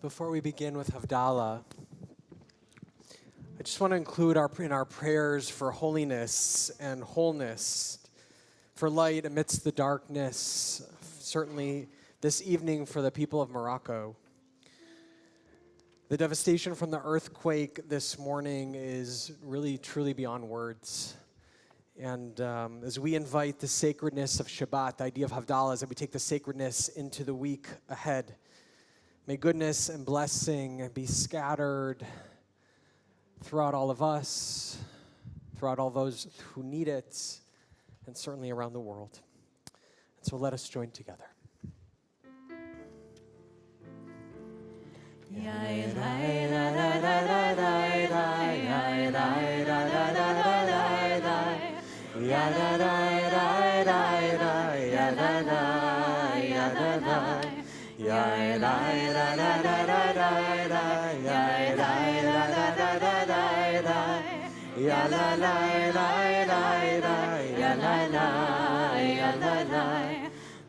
Before we begin with Havdalah, I just want to include in our prayers for holiness and wholeness, for light amidst the darkness, certainly this evening for the people of Morocco. The devastation from the earthquake this morning is really, truly beyond words. And as we invite the sacredness of Shabbat, the idea of Havdalah is that we take the sacredness into the week ahead. May goodness and blessing be scattered throughout all of us, throughout all those who need it, and certainly around the world. And so let us join together.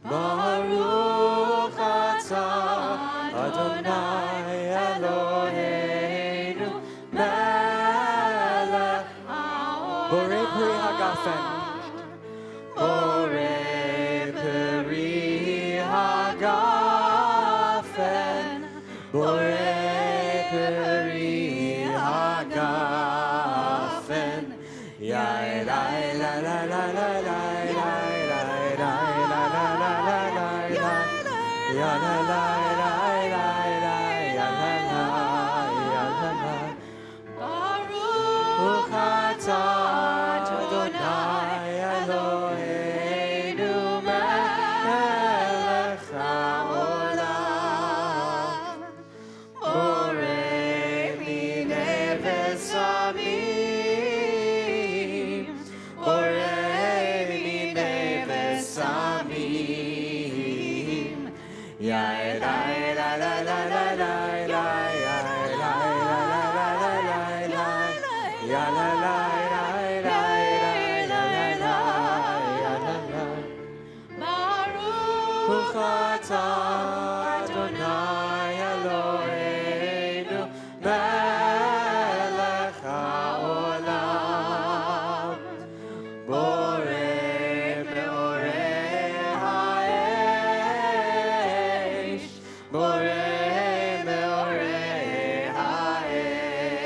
Baruch atah Adonai Eloheinu melech haolam Borei Peri Hagafen Borei Peri Hagafen Borei Peri Hagafen Yai lai la la la la la Baruch atah Adonai Eloheinu melech haolam Borei minei vesamim Borei minei vesamim Yai lai la la la la la Baruch atah Adonai Eloheinu melech haolam Borei meorei ha'esh Borei meorei ha'esh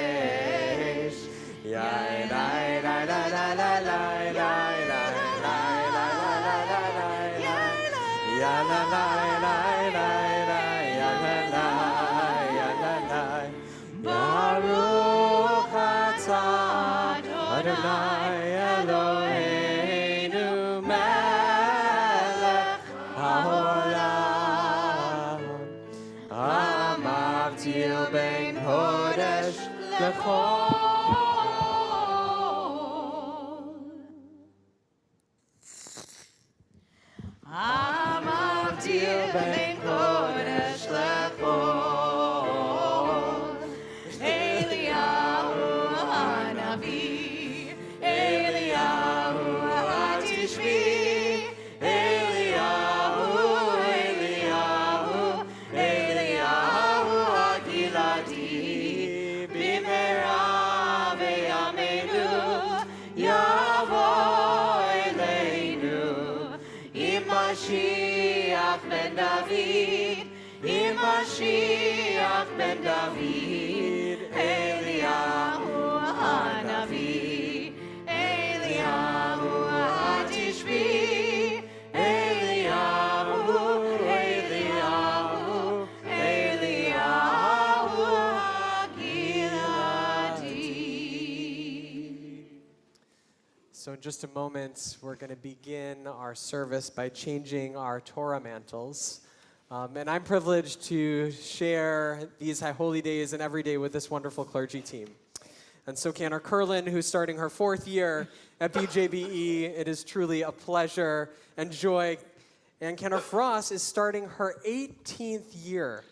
Yai lai lai lai lai lai lai la la la la la la la la Baruch atah Adonai Eloheinu melech haolam Hamavdil bein hodesh lechol Hamavdil bein kodesh lechol Eliyahu hanavi Eliyahu hatishbi Eliyahu hagiladi bimera v'yameinu yavo eleinu Mashiach ben David, Mashiach ben David, Eliyahu hanavi, Eliyahu hatishbi, Eliyahu hagiladi. So in just a moment, we're going to begin our service by changing our Torah mantles. And I'm privileged to share these High Holy Days and every day with this wonderful clergy team. And so Cantor Curlin, who's starting her 4th year at BJBE, it is truly a pleasure and joy. And Cantor Frost is starting her 18th year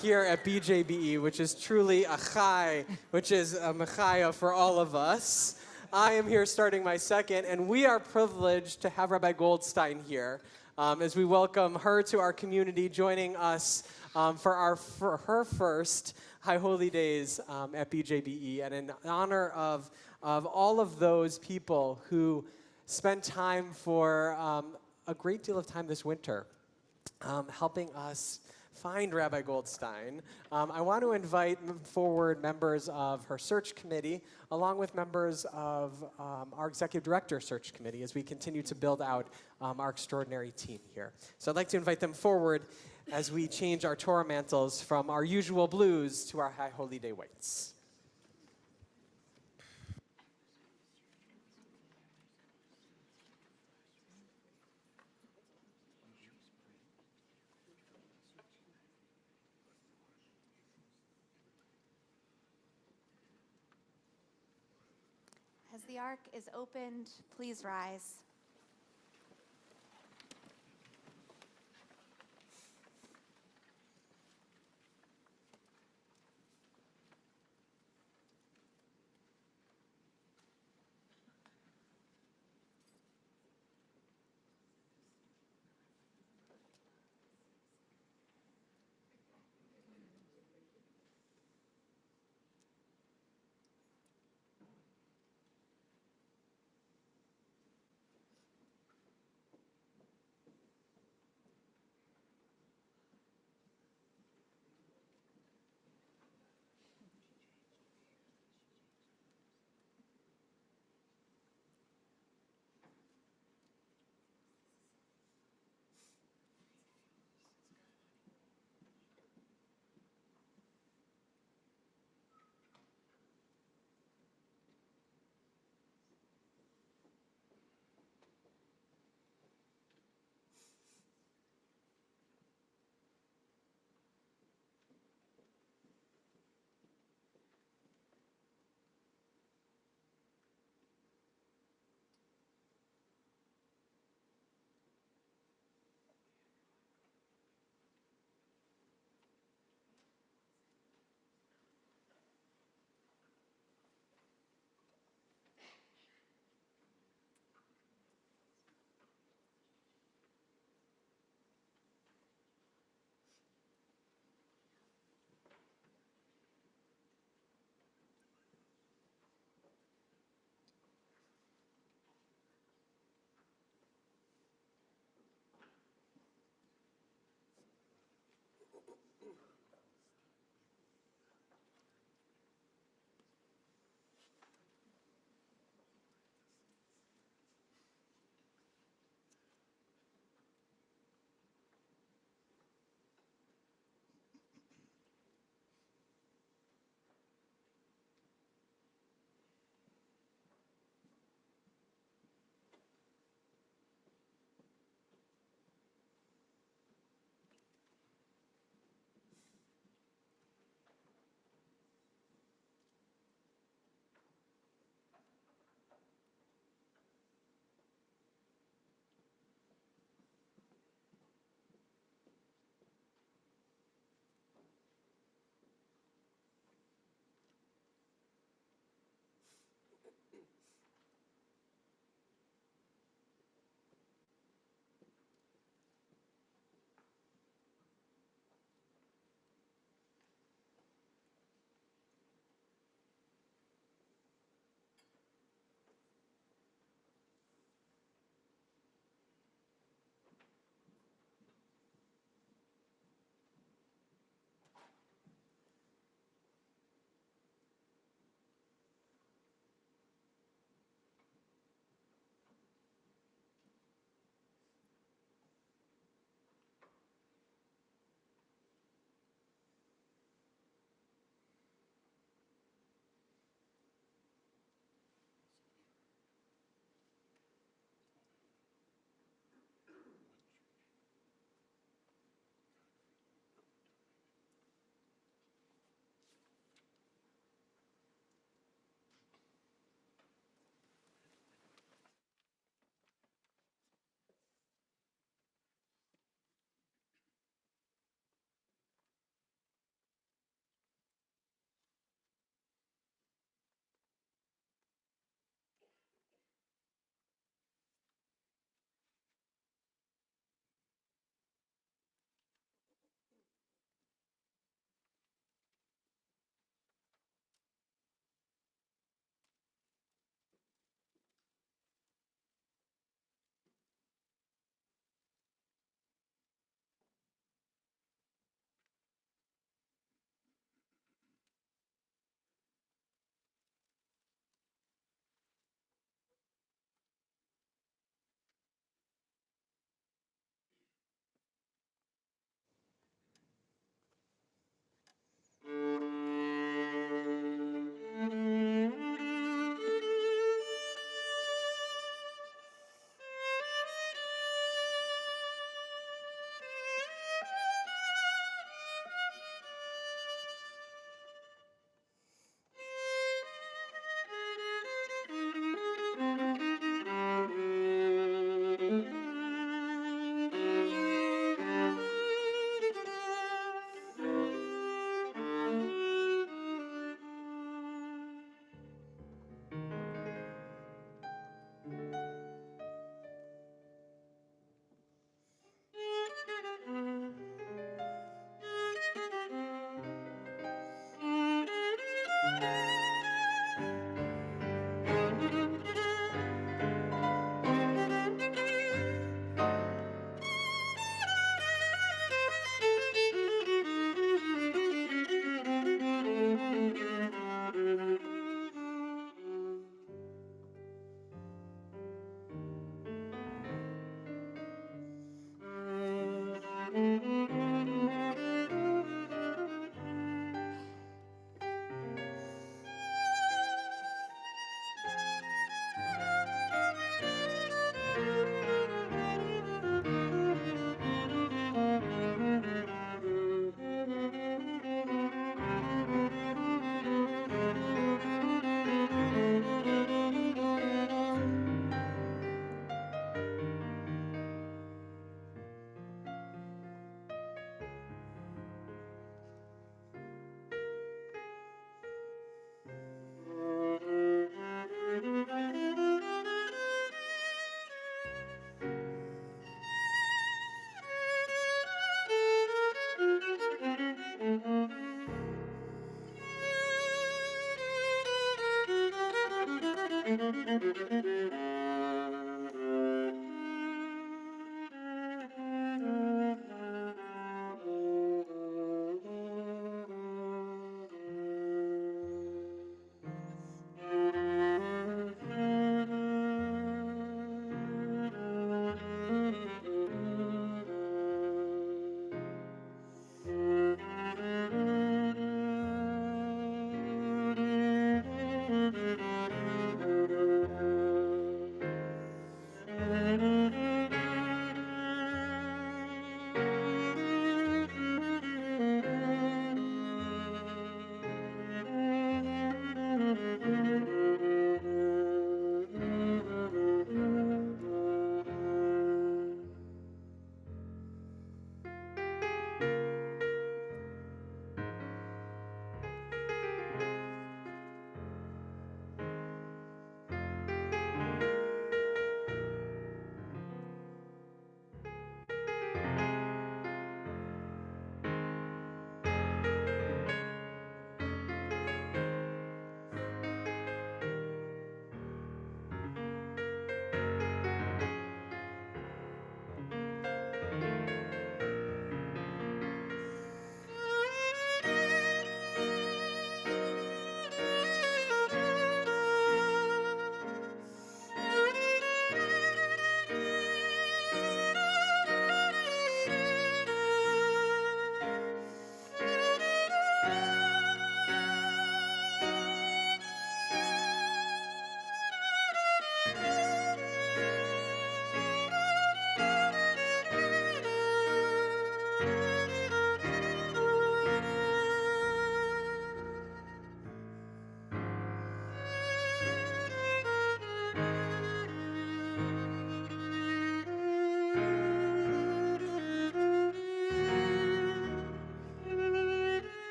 here at BJBE, which is truly a chai, which is a mechaya for all of us. I am here starting my 2nd, and we are privileged to have Rabbi Goldstein here. as we welcome her to our community, joining us for her first High Holy Days at BJBE, and in honor of all of those people who spent time for a great deal of time this winter helping us find Rabbi Goldstein. I want to invite forward members of her search committee, along with members of our executive director search committee, as we continue to build out our extraordinary team here. So I'd like to invite them forward as we change our Torah mantles from our usual blues to our High Holy Day whites. As the ark is opened, please rise.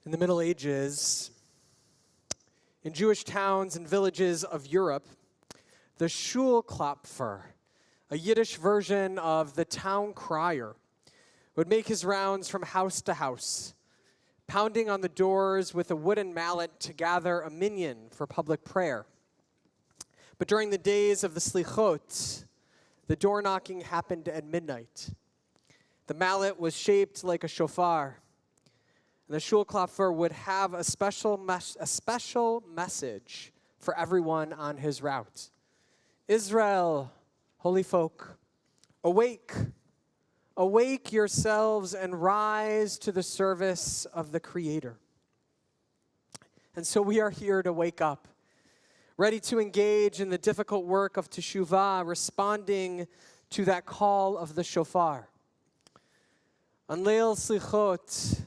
In the Middle Ages, in Jewish towns and villages of Europe, the Schulklapfer, a Yiddish version of the town crier, would make his rounds from house to house, pounding on the doors with a wooden mallet to gather a minyan for public prayer. But during the days of the Slichot, the door knocking happened at midnight. The mallet was shaped like a shofar, and the Schulklapfer would have a special message for everyone on his route. Israel, holy folk, awake, awake yourselves and rise to the service of the Creator. And so we are here to wake up, ready to engage in the difficult work of teshuvah, responding to that call of the shofar. On Leil Slichot,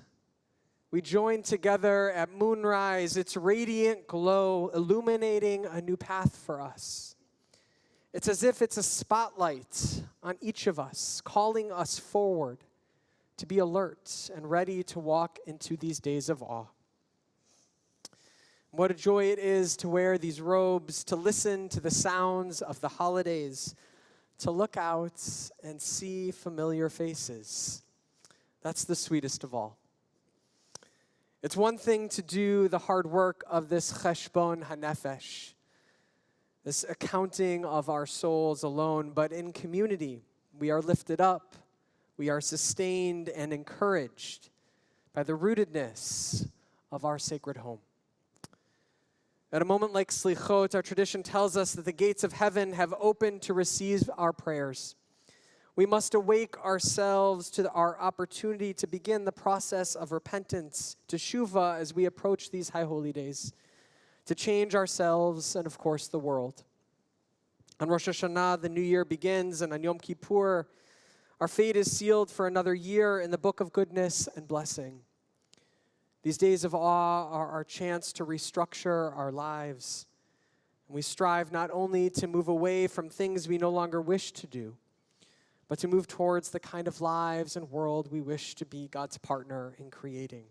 we join together at moonrise, its radiant glow illuminating a new path for us. It's as if it's a spotlight on each of us, calling us forward to be alert and ready to walk into these days of awe. What a joy it is to wear these robes, to listen to the sounds of the holidays, to look out and see familiar faces. That's the sweetest of all. It's one thing to do the hard work of this cheshbon hanefesh, this accounting of our souls alone, but in community, we are lifted up, we are sustained and encouraged by the rootedness of our sacred home. At a moment like Slichot, our tradition tells us that the gates of heaven have opened to receive our prayers. We must awake ourselves to our opportunity to begin the process of repentance, teshuva, as we approach these high holy days, to change ourselves and, of course, the world. On Rosh Hashanah, the new year begins, and on Yom Kippur, our fate is sealed for another year in the book of goodness and blessing. These days of awe are our chance to restructure our lives. And we strive not only to move away from things we no longer wish to do, but to move towards the kind of lives and world we wish to be God's partner in creating.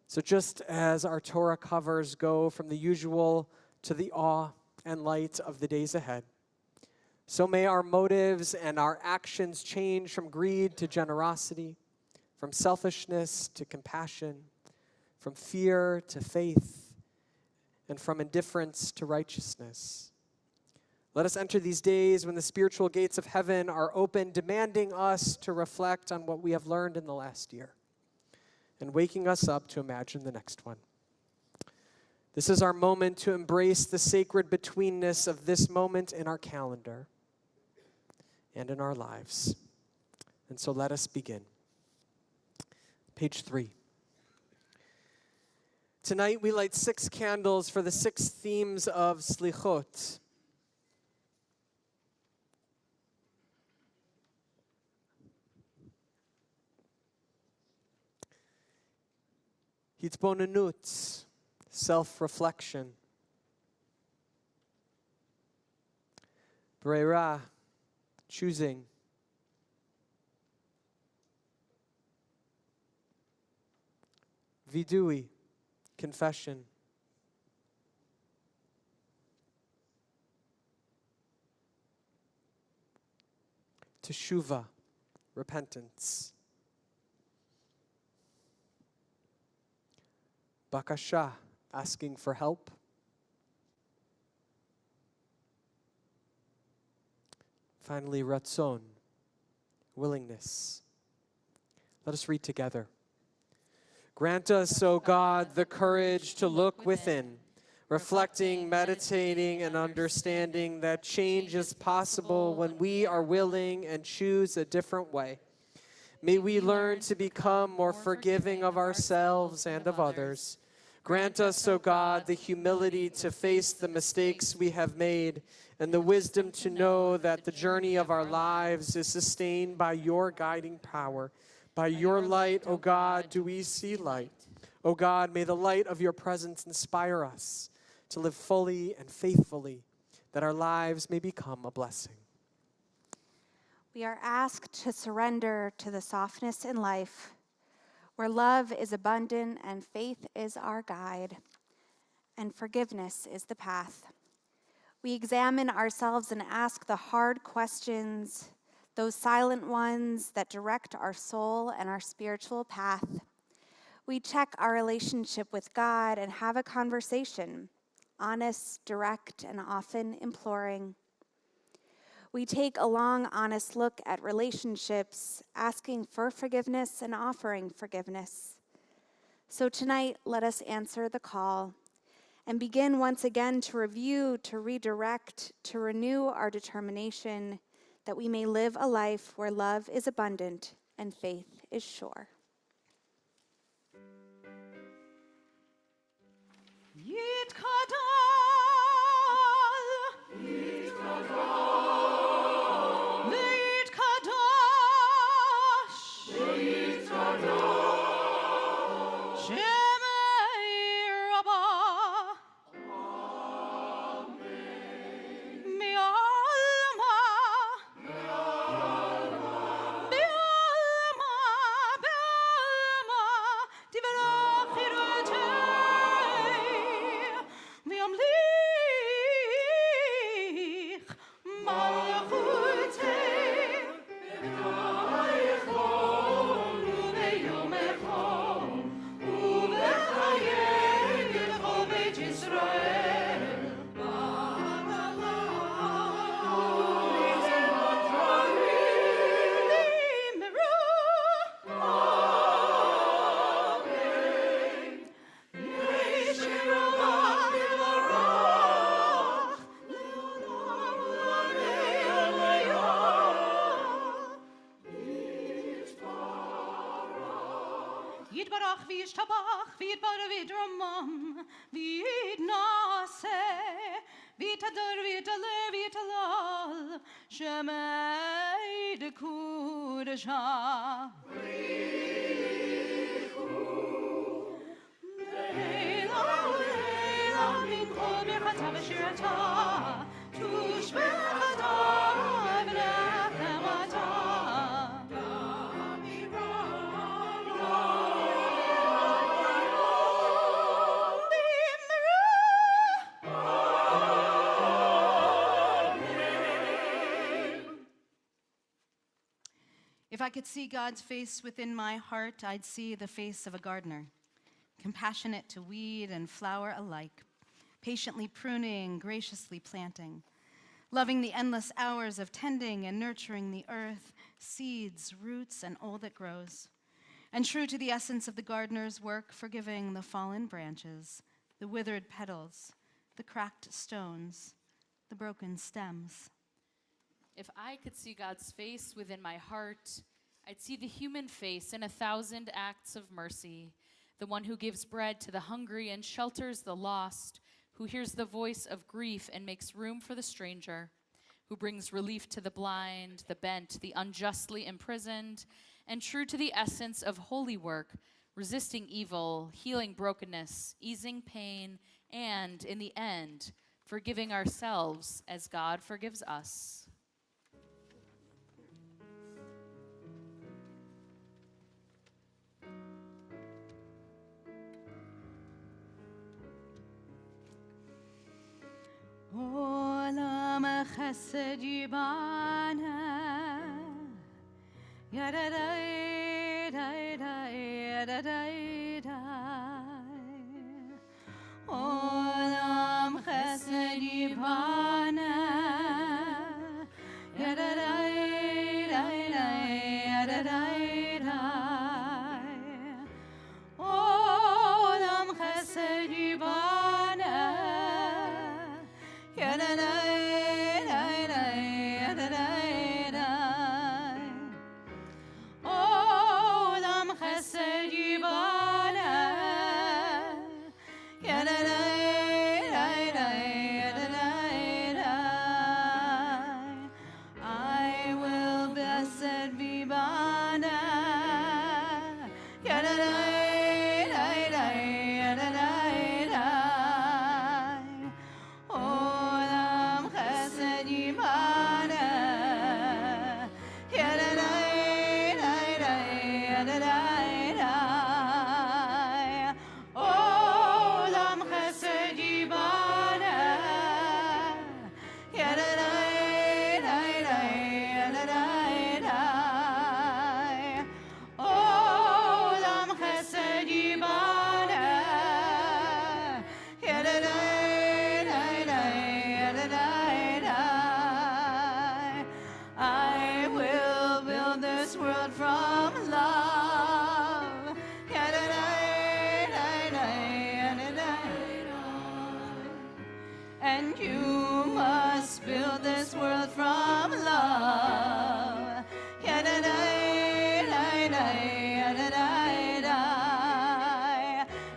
So just as our Torah covers go from the usual to the awe and light of the days ahead, so may our motives and our actions change from greed to generosity, from selfishness to compassion, from fear to faith, and from indifference to righteousness. Let us enter these days when the spiritual gates of heaven are open, demanding us to reflect on what we have learned in the last year, and waking us up to imagine the next one. This is our moment to embrace the sacred betweenness of this moment in our calendar and in our lives. And so let us begin. Page 3. Tonight we light 6 candles for the 6 themes of Slichot. Hitbonenut, self-reflection. Breira, choosing. Vidui, confession. Teshuva, repentance. Bakasha, asking for help. Finally, ratzon, willingness. Let us read together. Grant us, O God, the courage to look within, reflecting, meditating, and understanding that change is possible when we are willing and choose a different way. May we learn to become more forgiving of ourselves and of others. Grant us, O God, the humility to face the mistakes we have made and the wisdom to know that the journey of our lives is sustained by your guiding power. By your light, O God, do we see light. O God, may the light of your presence inspire us to live fully and faithfully, that our lives may become a blessing. We are asked to surrender to the softness in life, where love is abundant and faith is our guide, and forgiveness is the path. We examine ourselves and ask the hard questions, those silent ones that direct our soul and our spiritual path. We check our relationship with God and have a conversation, honest, direct, and often imploring. We take a long, honest look at relationships, asking for forgiveness and offering forgiveness. So tonight, let us answer the call and begin once again to review, to redirect, to renew our determination that we may live a life where love is abundant and faith is sure. We יתברך וישתבח ויתברא ויתרומם ויתנשא ויתהדר ויתהלל ויתהלל שמי דקודשא לילה לילה מן כל ברכתה ושירתה תושבעתה ונחמתה If I could see God's face within my heart, I'd see the face of a gardener, compassionate to weed and flower alike, patiently pruning, graciously planting, loving the endless hours of tending and nurturing the earth, seeds, roots, and all that grows, and true to the essence of the gardener's work, forgiving the fallen branches, the withered petals, the cracked stones, the broken stems. If I could see God's face within my heart, I'd see the human face in 1,000 acts of mercy, the one who gives bread to the hungry and shelters the lost, who hears the voice of grief and makes room for the stranger, who brings relief to the blind, the bent, the unjustly imprisoned, and true to the essence of holy work, resisting evil, healing brokenness, easing pain, and, in the end, forgiving ourselves as God forgives us. עולם חסד יבנה ידדי די די ידדי די עולם חסד יבנה ידדי די די ידדי די עולם חסד יבנה I will blessed be Bana. Olam chesed yibana. Olam chesed yibana. Olam chesed yibana. I will build this world from love. And you must build this world from love.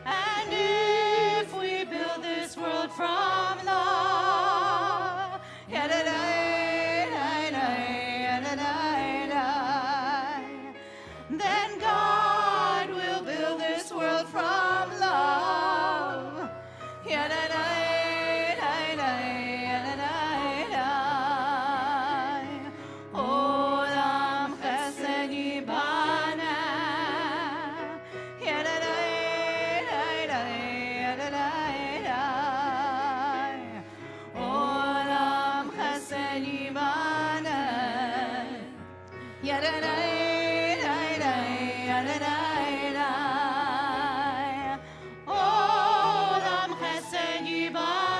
And if we build this world from love, then God will build this world from love. Olam chesed yibana. Olam chesed yibana. Olam chesed yibana.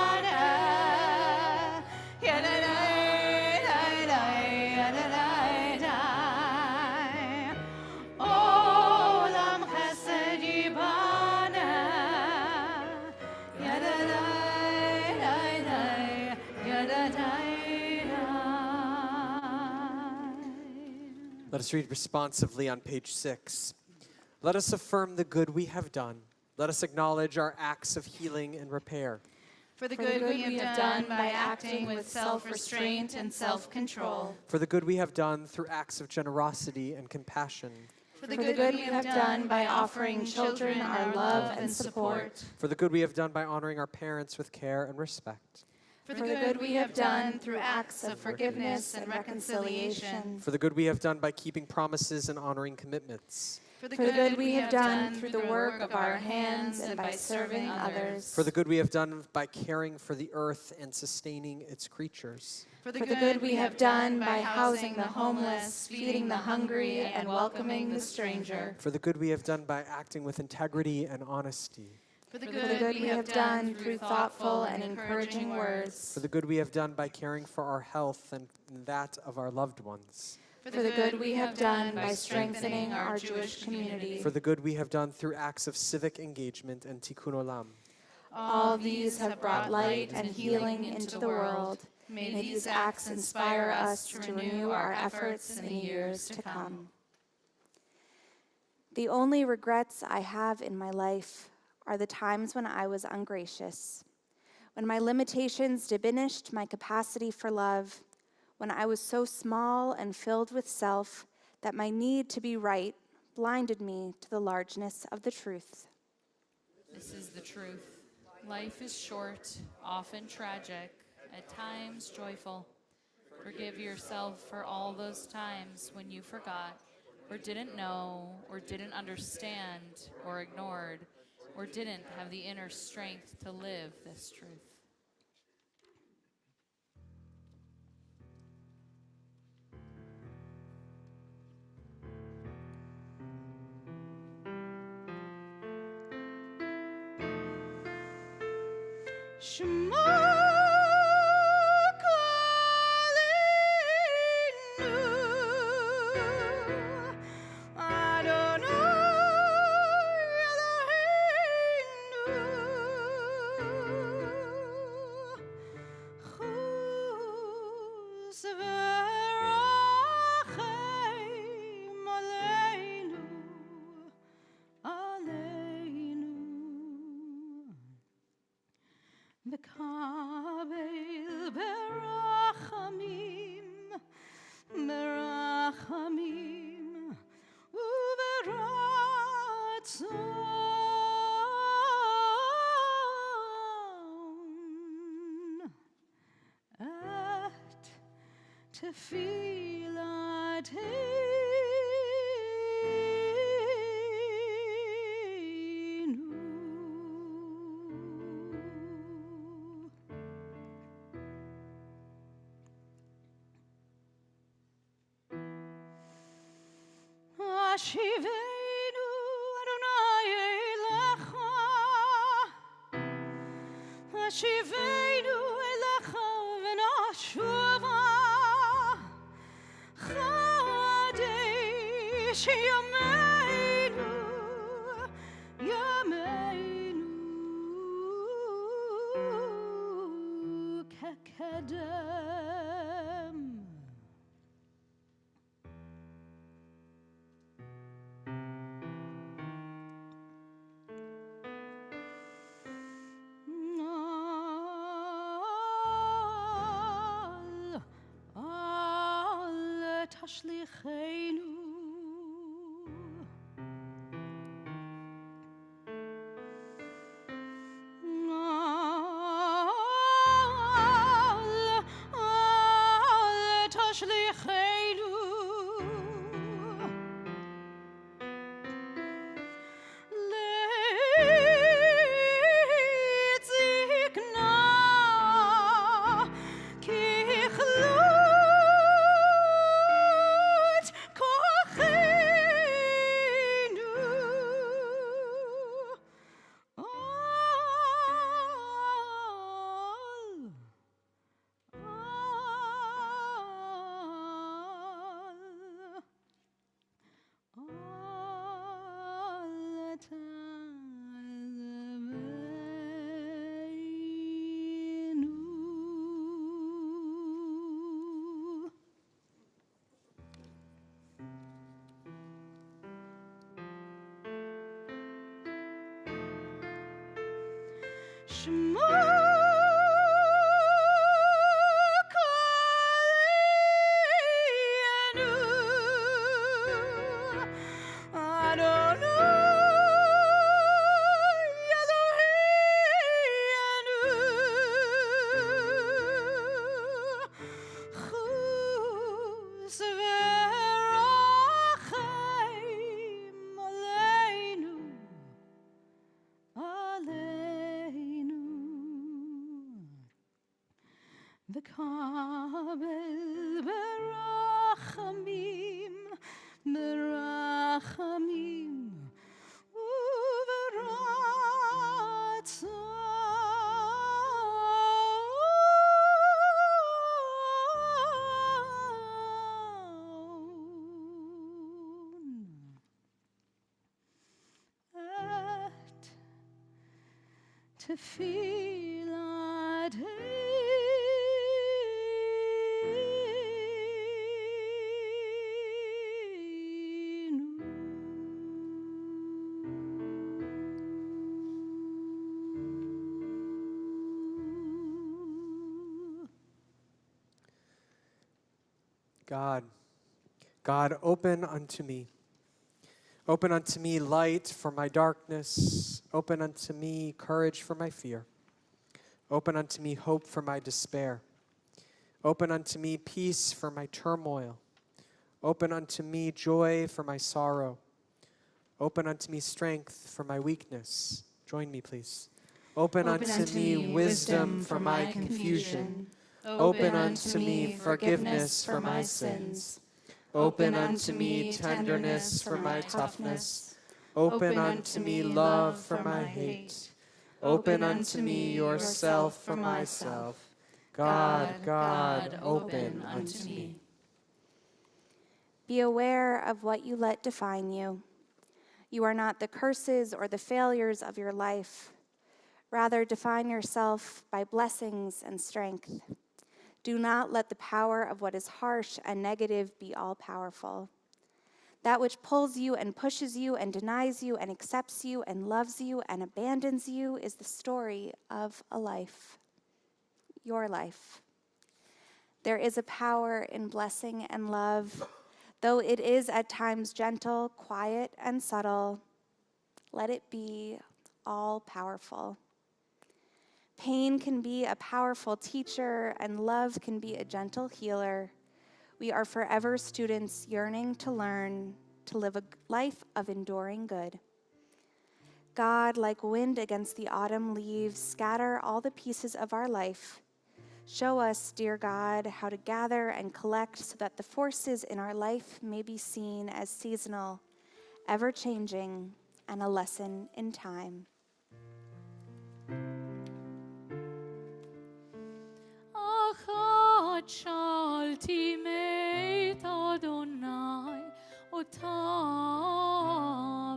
Olam chesed yibana. Let us read responsively on page 6. Let us affirm the good we have done. Let us acknowledge our acts of healing and repair. For the good we have done by acting with self-restraint and self-control. For the good we have done through acts of generosity and compassion. For the good we have done by offering children our love and support. For the good we have done by honoring our parents with care and respect. For the good we have done through acts of forgiveness and reconciliation. For the good we have done by keeping promises and honoring commitments. For the good we have done through the work of our hands and by serving others. For the good we have done by caring for the earth and sustaining its creatures. For the good we have done by housing the homeless, feeding the hungry, and welcoming the stranger. For the good we have done by acting with integrity and honesty. For the good we have done through thoughtful and encouraging words. For the good we have done by caring for our health and that of our loved ones. For the good we have done by strengthening our Jewish community. For the good we have done through acts of civic engagement and tikkun olam. All these have brought light and healing into the world. May these acts inspire us to renew our efforts in the years to come. The only regrets I have in my life are the times when I was ungracious, when my limitations diminished my capacity for love, when I was so small and filled with self that my need to be right blinded me to the largeness of the truth. This is the truth. Life is short, often tragic, at times joyful. Forgive yourself for all those times when you forgot, or didn't know, or didn't understand, or ignored, or didn't have the inner strength to live this truth. Shema Kalinu, Adonai Eloheinu, Chus v'rachem aleinu, aleinu. V'kabel berachamim, berachamim, uveratzon, et tefillatenu. Ashivenu Adonai Elecha, Ashivenu Elecha v'nashuva, Chadesh Yameinu, Yameinu Kekedem. Al tashlichenu, al tashlichenu, Litzikna kichlut kochenu, V'kabel berachamim, berachamim, uveratzon. Tefillat God, open unto me. Open unto me light for my darkness. Open unto me courage for my fear. Open unto me hope for my despair. Open unto me peace for my turmoil. Open unto me joy for my sorrow. Open unto me strength for my weakness. Join me, please. Open unto me wisdom for my confusion. Open unto me forgiveness for my sins. Open unto me tenderness for my toughness. Open unto me love for my hate. Open unto me yourself for myself. God, open unto me. Be aware of what you let define you. You are not the curses or the failures of your life. Rather, define yourself by blessings and strength. Do not let the power of what is harsh and negative be all-powerful. That which pulls you and pushes you and denies you and accepts you and loves you and abandons you is the story of a life, your life. There is a power in blessing and love, though it is at times gentle, quiet, and subtle. Let it be all-powerful. Pain can be a powerful teacher, and love can be a gentle healer. We are forever students yearning to learn, to live a life of enduring good. God, like wind against the autumn leaves, scatter all the pieces of our life. Show us, dear God, how to gather and collect so that the forces in our life may be seen as seasonal, ever-changing, and a lesson in time. Achat shalti meit Adonai ota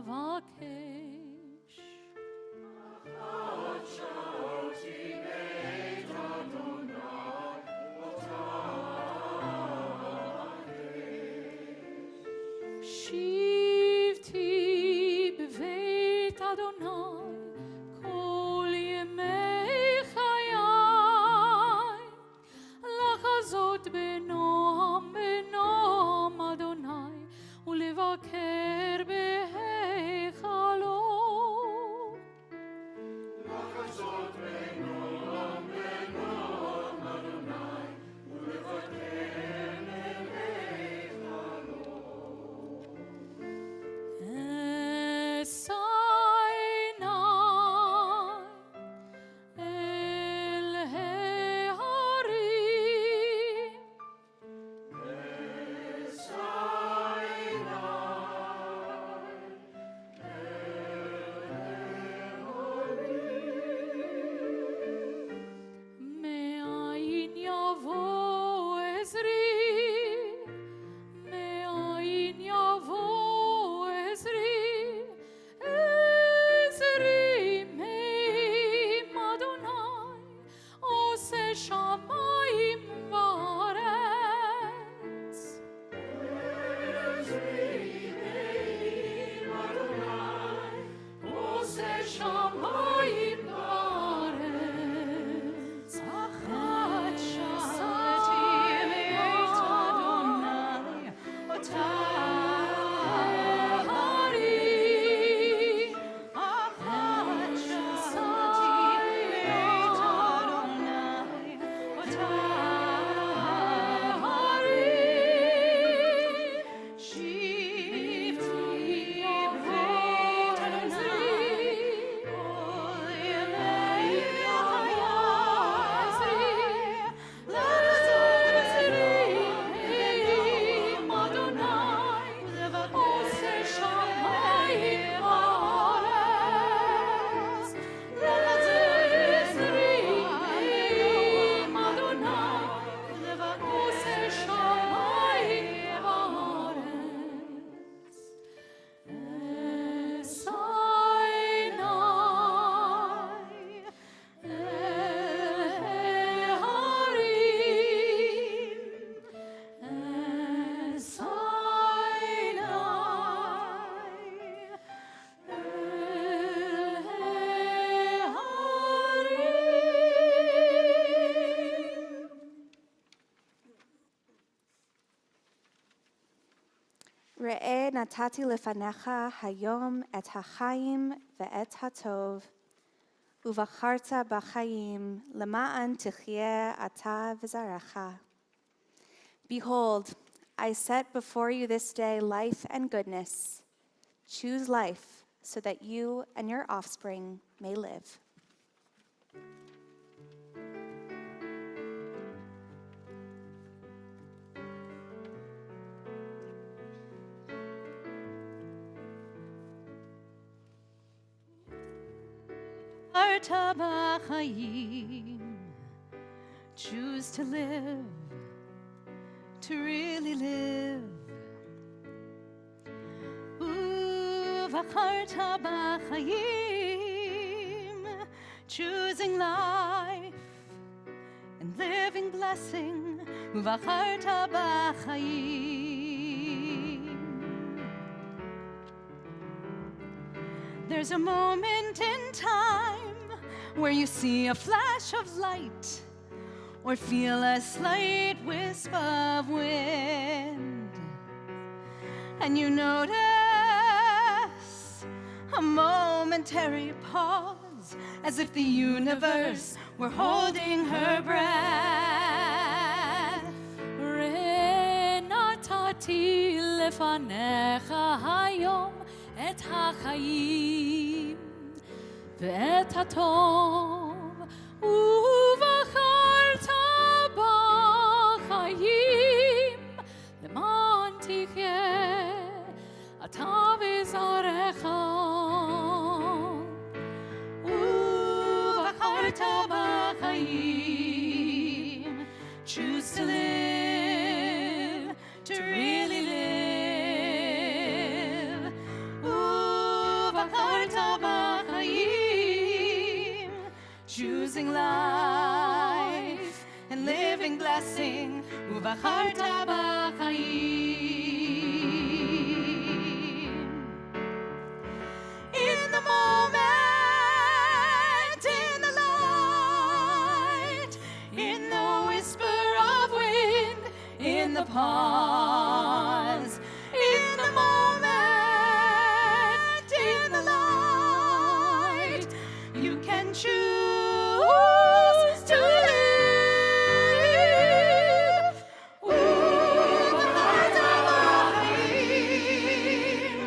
vakesh. Achat shalti meit Adonai ota vakesh. Shivti beveit Adonai kol yemei chayai. Lachazot benoam Adonai ulevaker beheichalo. Lachazot ראה נתתי לפניך היום את החיים ואת הטוב, ובחרת בחיים למען תחיה אתה וזרעך. Behold, I set before you this day life and goodness. Choose life so that you and your offspring may live. Arta b'chayim. Choose to live, to really live. Uvacharta b'chayim, choosing life and living blessing. Uvacharta b'chayim. There's a moment in time where you see a flash of light or feel a slight wisp of wind, and you notice a momentary pause as if the universe were holding her breath. נתתי לפניך היום את החיים ואת הטוב, ובחרת בחיים למען תחיה אתה וזרעך. ובחרת בחיים, choose to live, to really live. ובחרת בחיים, choosing life and living blessing. ובחרת בחיים. In the moment, in the light, in the whisper of wind, in the pause, in the moment, in the light, you can choose to live. ובחרת בחיים,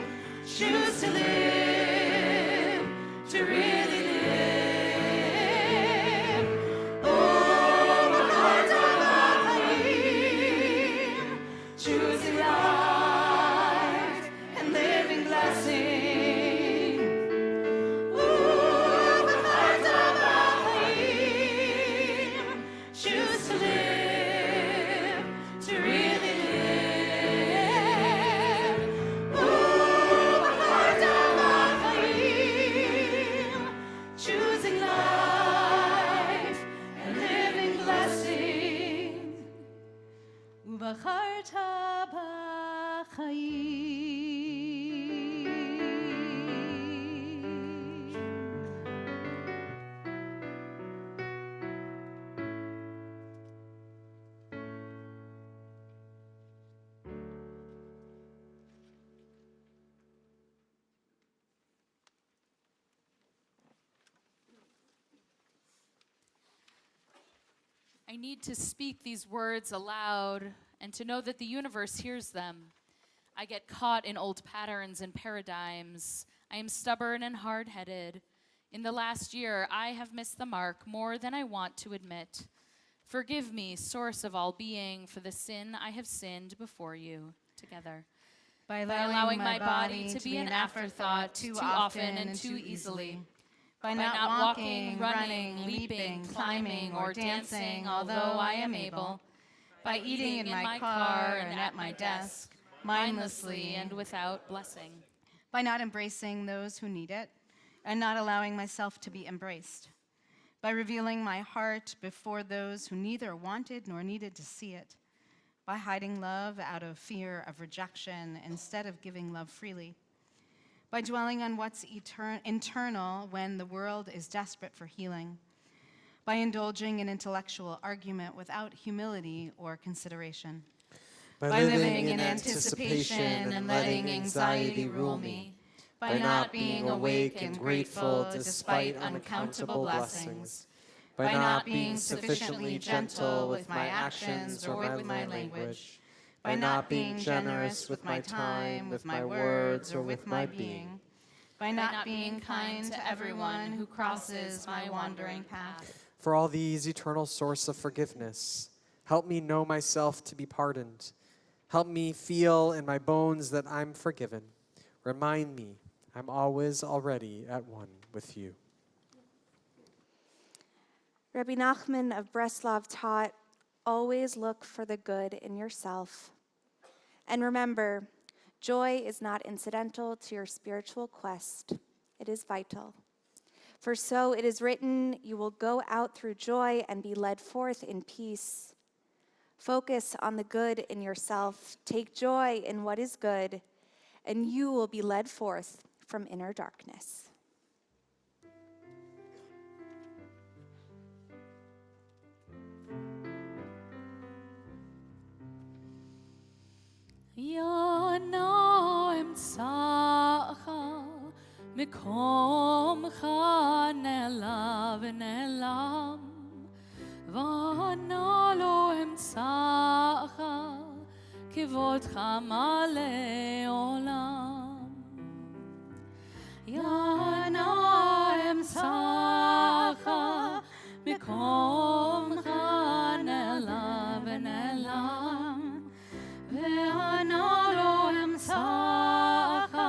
choose to live, to really live. ובחרת בחיים, choosing life and living blessing. ובחרת בחיים, choose to live, to really live. ובחרת בחיים, choosing life and living blessing. ובחרת בחיים. I need to speak these words aloud and to know that the universe hears them. I get caught in old patterns and paradigms. I am stubborn and hard-headed. In the last year, I have missed the mark more than I want to admit. Forgive me, source of all being, for the sin I have sinned before you. Together. By allowing my body to be an afterthought too often and too easily. By not walking, running, leaping, climbing, or dancing, although I am able. By eating in my car and at my desk, mindlessly and without blessing. By not embracing those who need it, and not allowing myself to be embraced. By revealing my heart before those who neither wanted nor needed to see it. By hiding love out of fear of rejection instead of giving love freely. By dwelling on what's internal when the world is desperate for healing. By indulging in intellectual argument without humility or consideration. by living in anticipation and letting anxiety rule me, by not being awake and grateful despite uncountable blessings, by not being sufficiently gentle with my actions or with my language, by not being generous with my time, with my words, or with my being, by not being kind to everyone who crosses my wandering path. For all these, eternal source of forgiveness, help me know myself to be pardoned. Help me feel in my bones that I'm forgiven. Remind me I'm always already at one with you. Rabbi Nachman of Breslov taught, always look for the good in yourself. And remember, joy is not incidental to your spiritual quest. It is vital. For so it is written, you will go out through joy and be led forth in peace. Focus on the good in yourself. Take joy in what is good, and you will be led forth from inner darkness. Ya Naim Sacha Mikomcha Nelav Nelam Vana Lo Emsacha Kivotcha Male Olam Ya Naim Sacha Mikomcha Nelav Nelam Ve'analo emsacha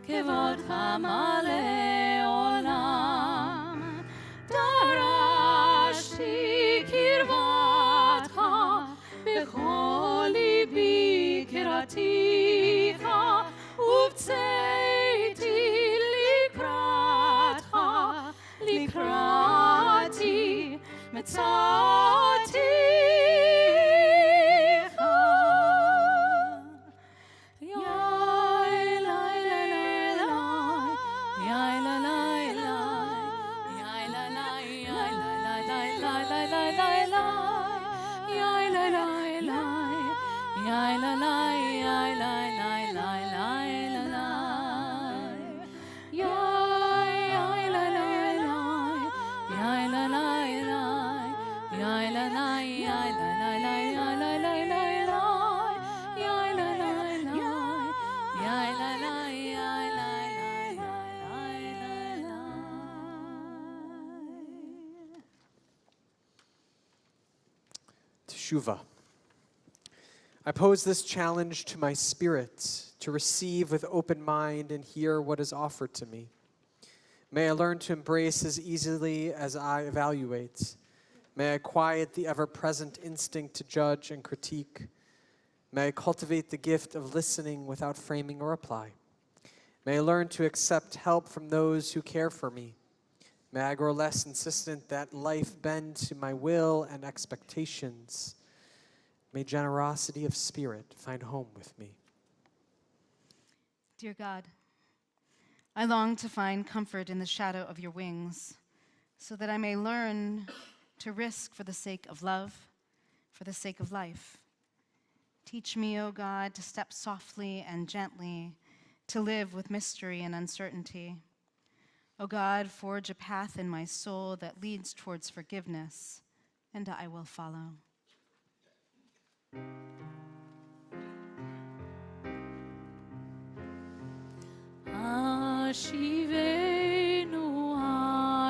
kevodcha male olam darashti kirvatcha bechol libi kiraticha uvtzeiti likrati metzati Teshuva. I pose this challenge to my spirit to receive with open mind and hear what is offered to me. May I learn to embrace as easily as I evaluate. May I quiet the ever-present instinct to judge and critique. May I cultivate the gift of listening without framing a reply. May I learn to accept help from those who care for me. May I grow less insistent that life bend to my will and expectations. May generosity of spirit find home with me. Dear God, I long to find comfort in the shadow of your wings, so that I may learn to risk for the sake of love, for the sake of life. Teach me, O God, to step softly and gently, to live with mystery and uncertainty. O God, forge a path in my soul that leads towards forgiveness, and I will follow. Ashivenu,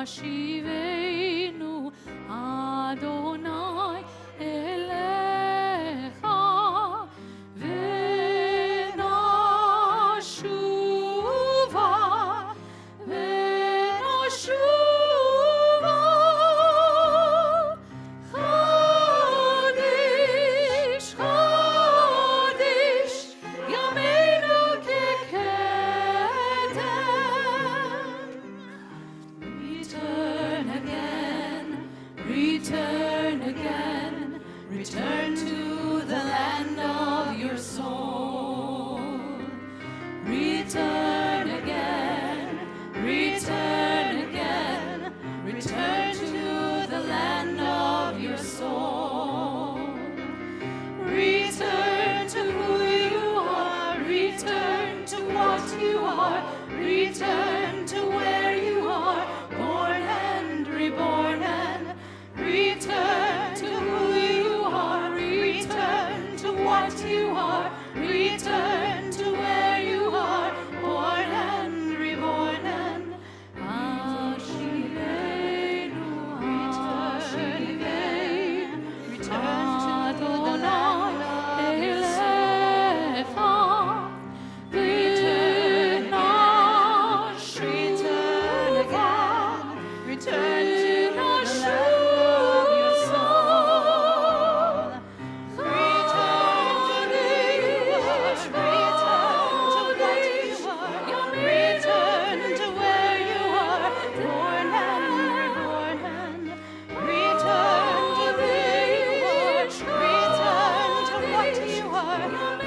Ashivenu, Adonai Elecha, Venashuva, Venashuva, Chodesh, Chodesh, Yameinu kekedesh.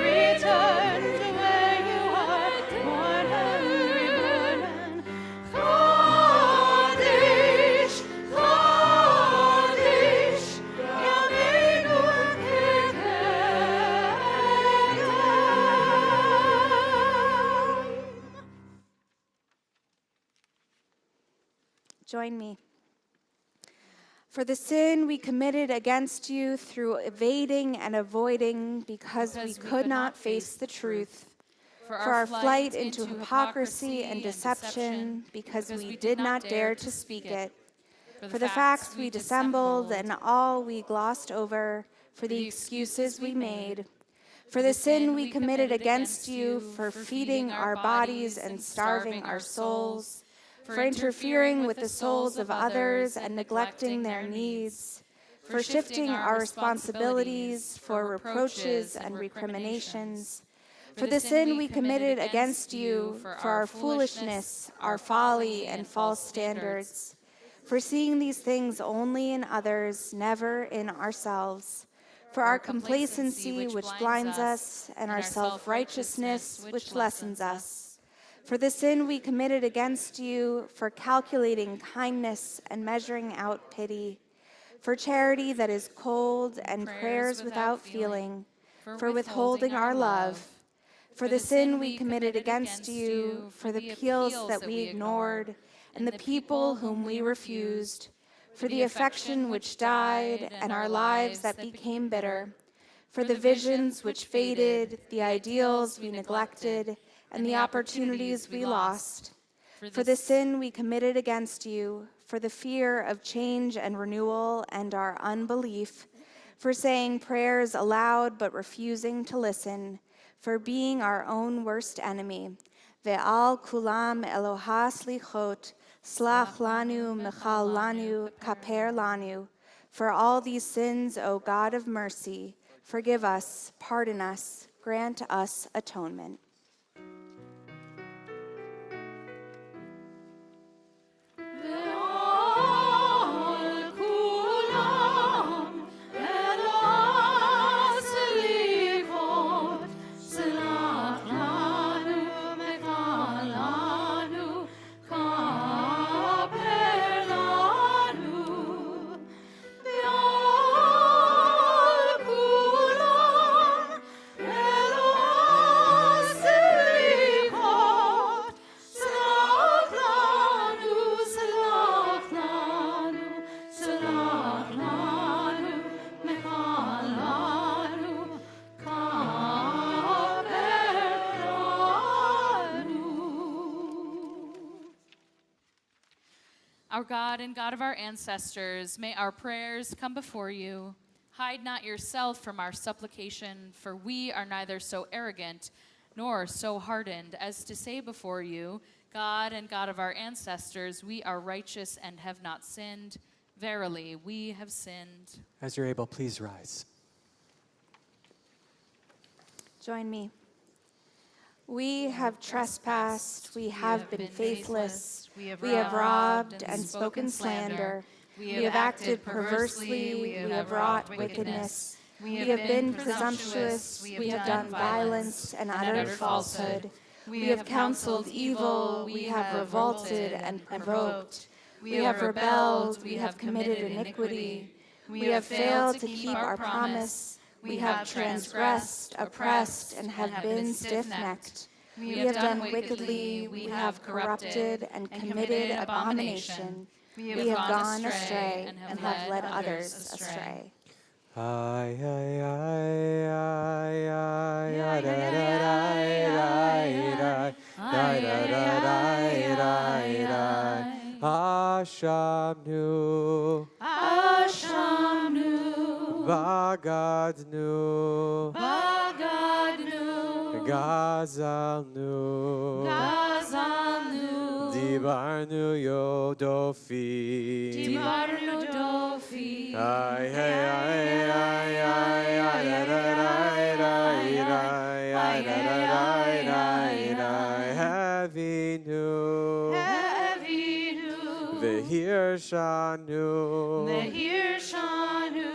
return to where you are, born hungry, born Chodesh, Chodesh, Yameinu Kekelam. Join me. For the sin we committed against you through evading and avoiding because we could not face the truth. For our flight into hypocrisy and deception because we did not dare to speak it. For the facts we dissembled and all we glossed over, for the excuses we made. For the sin we committed against you for feeding our bodies and starving our souls. For interfering with the souls of others and neglecting their needs, for shifting our responsibilities for reproaches and recriminations, for the sin we committed against you for our foolishness, our folly, and false standards, for seeing these things only in others, never in ourselves, for our complacency which blinds us, and our self-righteousness which lessens us. For the sin we committed against you, for calculating kindness and measuring out pity, for charity that is cold and prayers without feeling, for withholding our love, for the sin we committed against you, for the appeals that we ignored and the people whom we refused, for the affection which died and our lives that became bitter, for the visions which faded, the ideals we neglected, and the opportunities we lost, for the sin we committed against you, for the fear of change and renewal and our unbelief, for saying prayers aloud but refusing to listen, for being our own worst enemy. Ve'al kulam Eloha slichot, slach lanu, mechal lanu, kaper lanu. For all these sins, O God of mercy, forgive us, pardon us, grant us atonement. Our God and God of our ancestors, may our prayers come before you. Hide not yourself from our supplication, for we are neither so arrogant nor so hardened as to say before you, God and God of our ancestors, we are righteous and have not sinned. Verily, we have sinned. As you're able, please rise. Join me. We have trespassed, we have been faithless, we have robbed and spoken slander, we have acted perversely, we have wrought wickedness, we have been presumptuous, we have done violence and uttered falsehood, we have counseled evil, we have revolted and provoked, we have rebelled, we have committed iniquity, we have failed to keep our promise, we have transgressed, oppressed, and have been stiff-necked. We have done wickedly, we have corrupted and committed abomination. We have gone astray and have led others astray. Ay, ay, ay, ay, ay, ay, da, da, da, da, da, da, da, da, Ashamnu, Ashamnu, Bagadnu, Bagadnu, Gazalnu, Gazalnu, Dibarnu Yodofi, Dibarnu Dofi, ay, ay, ay, ay, ay, ay, da, da, da, da, da, da, da, Havinu, Vehir Shanu, Mehir Shanu,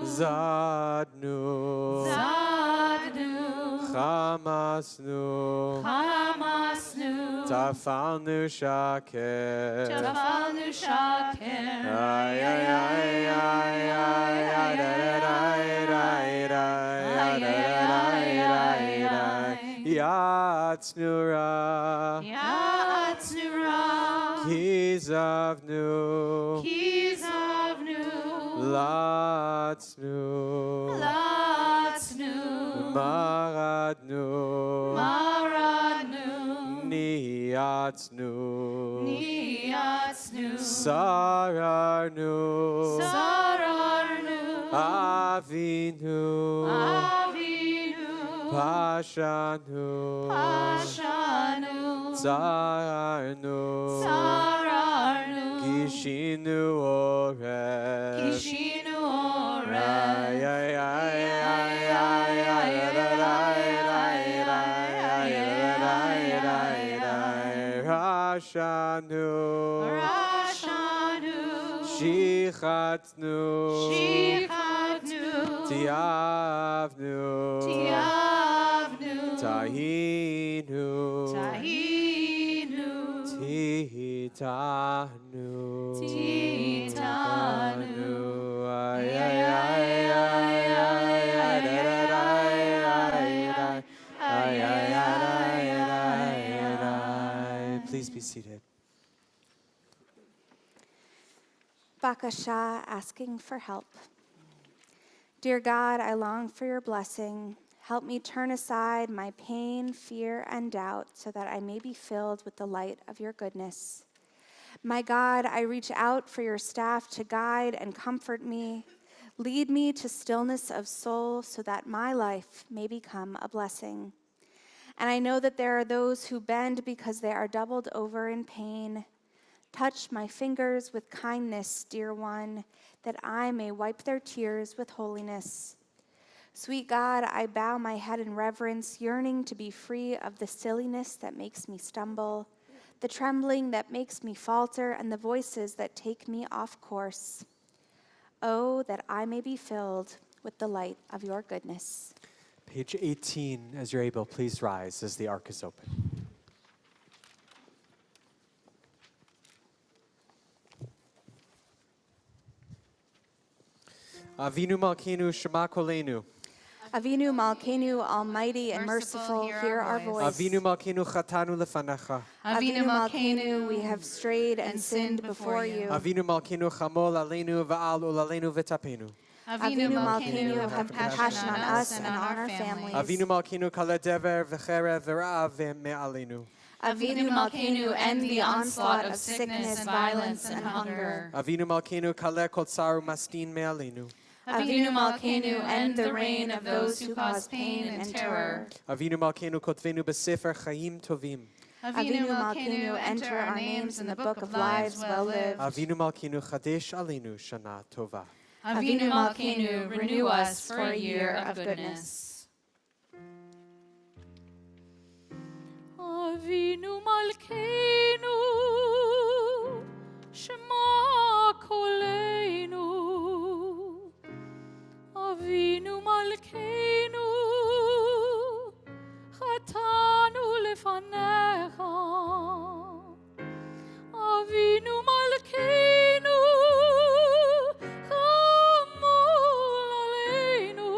Zadnu, Zadnu, חמסנו, חמסנו, טפלנו שקר. טפלנו שקר. Ay, ay, ay, ay, ay, ay, da, da, da, da, da, da, da, da, Yatznu ra, Yatznu ra, Kizavnu, Kizavnu, Latznu, Latznu, Maradnu, Maradnu, Niyatznu, Niyatznu, Sararnu, Sararnu, Avinu, Avinu, Pashanu, Pashanu, Tsararnu, Sararnu, Gishinu Oreh. Kishinu Ay, Oreh. ay, ay, ay, ay, ay, da, da, da, da, da, da, da, Rashanu, Rashanu, Shichatnu, Shichatnu, Tiavnu, Tiavnu, Tahinu, Tahinu, Titanu, Titanu. Ay, ay, ay, ay, ay, ay, da, da, da, ay, ay, ay. Please be seated. Bakasha, asking for help. Dear God, I long for your blessing. Help me turn aside my pain, fear, and doubt so that I may be filled with the light of your goodness. My God, I reach out for your staff to guide and comfort me. Lead me to stillness of soul so that my life may become a blessing. And I know that there are those who bend because they are doubled over in pain. Touch my fingers with kindness, dear one, that I may wipe their tears with holiness. Sweet God, I bow my head in reverence, yearning to be free of the silliness that makes me stumble, the trembling that makes me falter, and the voices that take me off course. Oh, that I may be filled with the light of your goodness. Page 18, as you're able, please rise as the ark is open. Avinu Malkeinu Shema Kolenu. Avinu Malkeinu, almighty and merciful, hear our voice. Avinu Malkeinu Chatanu Lefanecha. Avinu Malkeinu, we have strayed and sinned before you. Avinu Malkeinu Chamol Aleinu Va'al Ulalenu V'tapenu. Avinu Malkeinu, have compassion on us and on our families. Avinu Malkeinu Kaladever V'cherev V'ra'av Me'alenu. Avinu Malkeinu, end the onslaught of sickness, violence, and hunger. Avinu Malkeinu Kaleh Kol Tsaru Mastin Me'alenu. Avinu Malkeinu, end the reign of those who cause pain and terror. Avinu Malkeinu Kotvenu B'Sefer Chaim Tovim. Avinu Malkeinu, enter our names in the book of lives well lived. Avinu Malkeinu Chadesh Alenu Shana Tova. Avinu Malkeinu, renew us for a year of goodness. Avinu Malkeinu, Shema Kolenu. Avinu Malkeinu, Chatanu Lefanecha. Avinu Malkeinu, Chamol Aleinu.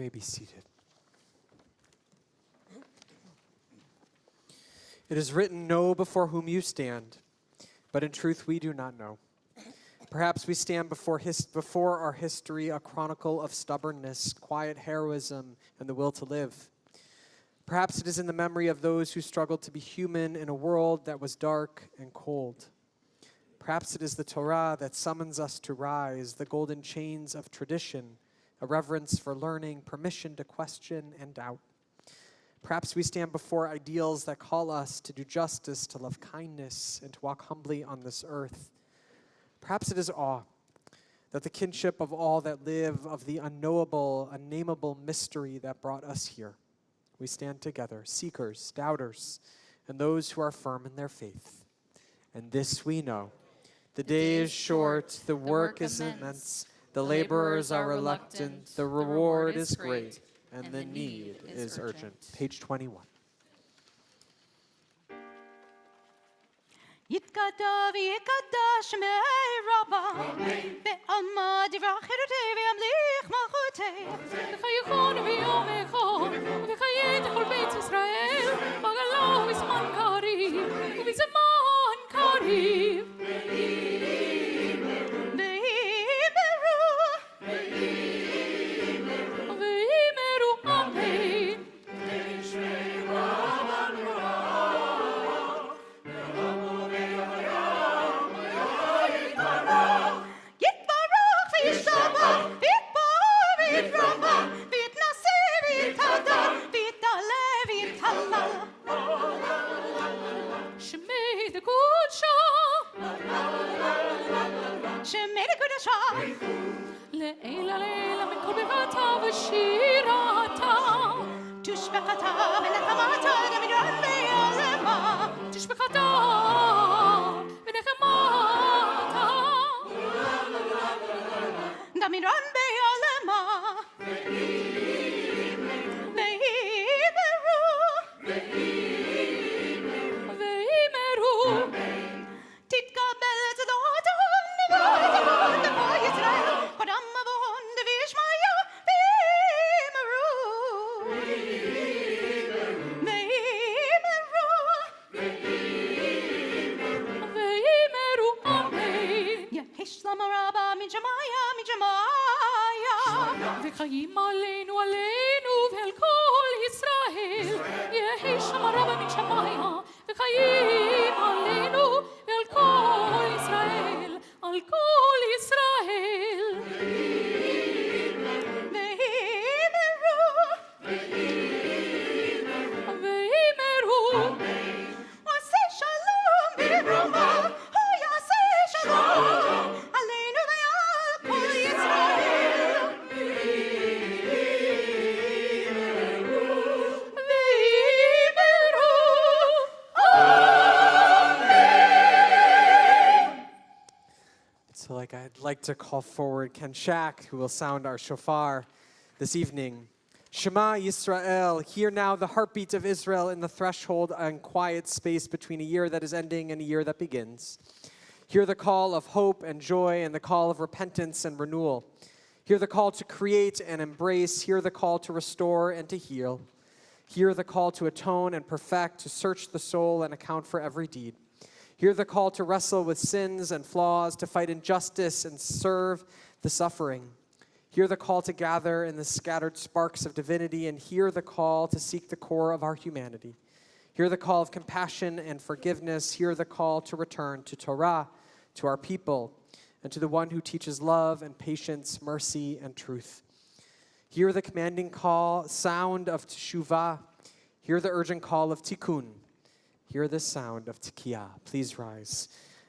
may be seated. It is written, "Know before whom you stand," but in truth we do not know. Perhaps we stand before our history a chronicle of stubbornness, quiet heroism, and the will to live. Perhaps it is in the memory of those who struggled to be human in a world that was dark and cold. Perhaps it is the Torah that summons us to rise, the golden chains of tradition, a reverence for learning, permission to question and doubt. Perhaps we stand before ideals that call us to do justice, to love kindness, and to walk humbly on this earth. Perhaps it is awe, that the kinship of all that live, of the unknowable, unnameable mystery that brought us here. We stand together, seekers, doubters, and those who are firm in their faith. And this we know. The day is short, the work is immense, the laborers are reluctant, the reward is great, and the need is urgent. Page 21. يتقدى ويقدى شمعي ربا بأما دفاخر تيبي أمليخ مخوتي וחייכון ביום אחד, וחיי בית ישראל, בגלה ובזמן קריב, ובזמן קריב. ויאמרו אמן. יתברך וישתבח, יתברך ויתרבה, ויתנשא ויתהדר, ויתעלה ויתהלל. שמי דקודשה, שמי לקודשה, לעילה לילה מכל בירתה ושירתה. תושבחתה ונחמתה דמירן ביעלמה. תשבחתה ונחמתה. דמירן ביעלמה. ויאמרו תתקבל צדקתם נבואת נבוא ישראל, קדם אבון וישמעיה ויאמרו. ויאמרו אמן. יהיש למה רבה מג'מאיה מג'מאיה. וחיים עלינו עלינו ועל כל ישראל. יהי שם רבה מן שמיה. וחיים עלינו ועל כל ישראל. על כל ישראל. ויאמרו עשה שלום בברמה, הוא יעשה שלום עלינו ועל כל ישראל. So I'd like to call forward Ken Shack, who will sound our shofar this evening. Shema Yisrael, hear now the heartbeat of Israel in the threshold and quiet space between a year that is ending and a year that begins. Hear the call of hope and joy and the call of repentance and renewal. Hear the call to create and embrace. Hear the call to restore and to heal. Hear the call to atone and perfect, to search the soul and account for every deed. Hear the call to wrestle with sins and flaws, to fight injustice and serve the suffering. Hear the call to gather in the scattered sparks of divinity, and hear the call to seek the core of our humanity. Hear the call of compassion and forgiveness. Hear the call to return to Torah, to our people, and to the one who teaches love and patience, mercy and truth. Hear the commanding call, sound of teshuvah. Hear the urgent call of tikkun. Hear the sound of tekiah. Please rise.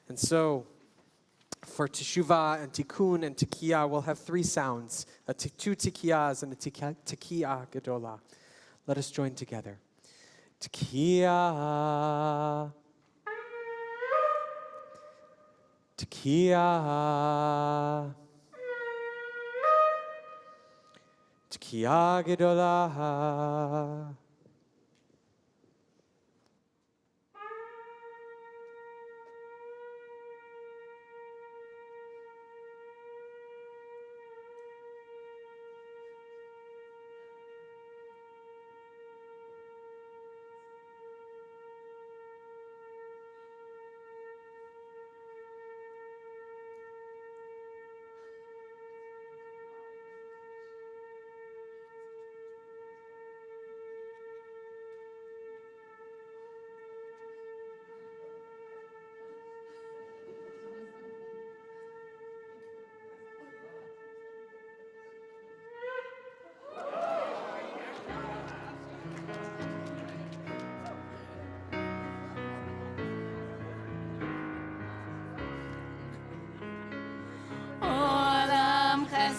And so, for teshuvah and tikkun and tekiah, we'll have three sounds, two tekiyahs and a tekiah gedolah. Let us join together. Tekiah, tekiah, tekiah gedolah.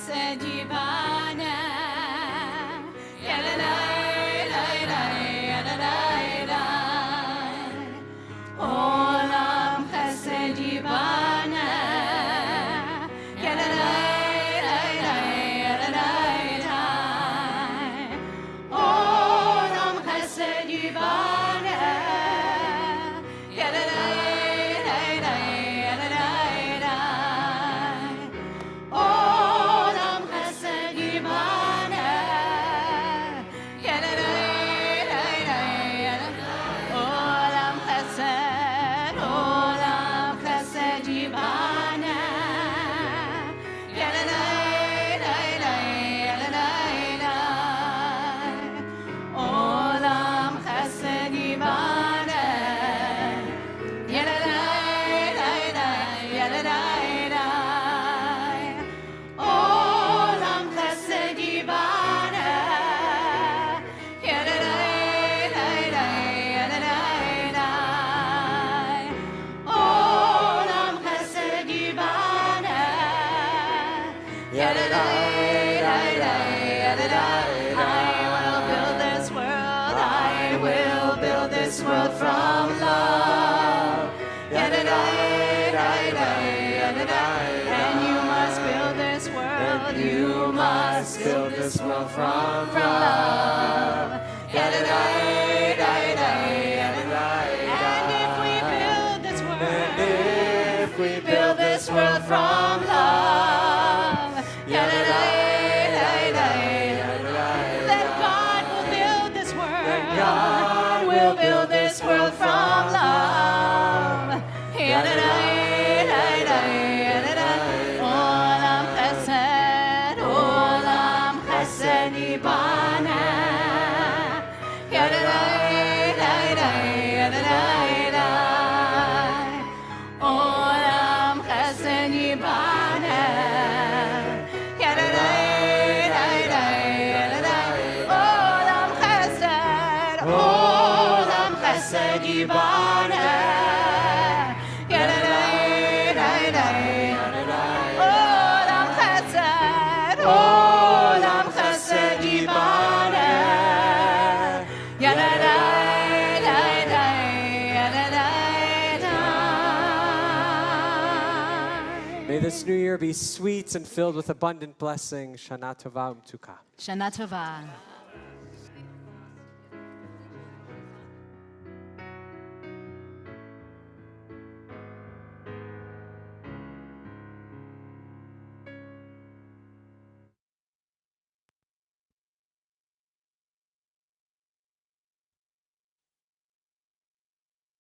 chesed yivana. Yadadai, dai, dai, yadadai, dai. Olam chesed yivana. Yadadai, dai, dai, yadadai, dai. Olam chesed yivana. Yadadai, dai, dai, yadadai, dai. Olam chesed yivana. Yadadai, dai, dai, yadadai. Olam chesed yivana. Yadadai, dai, dai, yadadai, dai. Olam chesed yivana. Yadadai, dai, dai, yadadai, dai. Olam chesed yivana. Yadadai, dai, dai, yadadai, dai. Olam chesed yivana. Yadadai, dai, dai, yadadai. I will build this world. I will build this world from love. Yadadai, dai, dai, yadadai. And you must build this world. You must build this world from love. Yadadai, dai, dai, yadadai. And if we build this world, If we build this world from love. Yadadai, dai, dai. Then God will build this world. God will build this world from love. Yadadai, dai, dai, yadadai. Olam chesed yibana. Yadadai, dai, dai, yadadai, dai. Olam chesed yibana. Yadadai, dai, dai, yadadai. Olam chesed yibana. Yadadai, dai, dai. Olam chesed yibana. Yadadai, dai, dai, yadadai, dai. May this new year be sweet and filled with abundant blessing. Shana Tova Umtuka. Shana Tova.